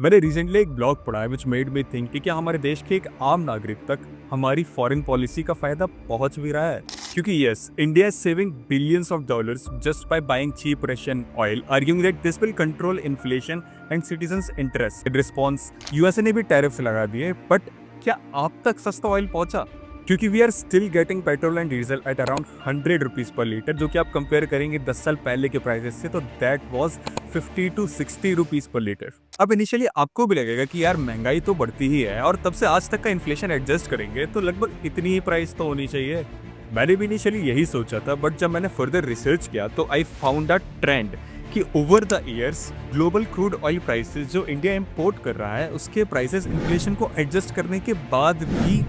मैंने रिसेंटली एक ब्लॉग पढ़ा है विच मेड मी थिंक कि क्या हमारे देश के एक आम नागरिक तक हमारी फॉरेन पॉलिसी का फायदा पहुंच भी रहा है। क्योंकि yes, India is saving billions of dollars just by buying cheap Russian oil, arguing that this will control inflation and citizens interest. In response USA ने भी टैरिफ्स लगा दिए, बट क्या आप तक सस्ता ऑयल पहुंचा? क्योंकि we are still getting petrol and diesel at around 100 rupees per litre, जो कि आप कंपेयर करेंगे 10 साल पहले के प्राइसेस से, तो that was 50 to 60 rupees per litre. अब इनिशियली आपको भी लगेगा कि यार महंगाई तो बढ़ती ही है और तब से आज तक का इन्फ्लेशन एडजस्ट करेंगे तो लगभग इतनी ही प्राइस तो होनी चाहिए। मैंने भी इनिशियली यही सोचा था, बट जब मैंने फर्दर रिसर्च किया तो आई फाउंड अ ट्रेंड कि over the years global crude oil prices जो इंडिया इंपोर्ट कर रहा है उसके प्राइसेस इन्फ्लेशन को एडजस्ट करने के बाद भी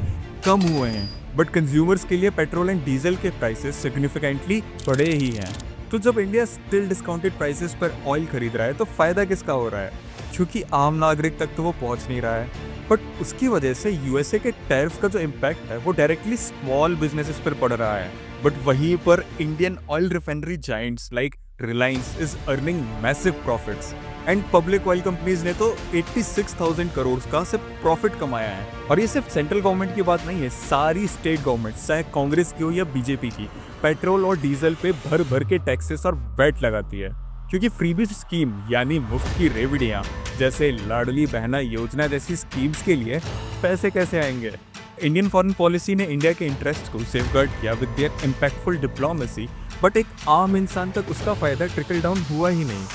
कम हुए हैं, बट कंज्यूमर्स के लिए पेट्रोल एंड डीजल के प्राइसेस सिग्निफिकेंटली बढ़े ही हैं। तो जब इंडिया स्टिल डिस्काउंटेड प्राइसेस पर ऑयल खरीद रहा है तो फायदा किसका हो रहा है? क्योंकि आम नागरिक तक तो वो पहुंच नहीं रहा है, बट उसकी वजह से यूएसए के टैरिफ का जो इम्पैक्ट है वो डायरेक्टली स्मॉल बिजनेसेस पर पड़ रहा है। बट वहीं पर Indian oil refinery Giants like Reliance is earning massive profits and public oil companies ने तो 86,000 करोड़ का सिर्फ प्रॉफिट कमाया है। और ये सिर्फ सेंट्रल गवर्नमेंट की बात नहीं है, सारी स्टेट गवर्नमेंट चाहे कांग्रेस की हो या बीजेपी की, पेट्रोल और डीजल पे भर भर के टैक्सेस और वैट लगाती है। क्योंकि फ्रीबीज स्कीम यानी मुफ्त की रेवड़ियां जैसे लाडली बहना योजना जैसी स्कीम्स के लिए पैसे कैसे आएंगे? इंडियन फॉरेन पॉलिसी ने इंडिया के इंटरेस्ट को सेफगार्ड किया with their impactful diplomacy, but एक आम इंसान तक उसका फायदा ट्रिकल डाउन हुआ ही नहीं।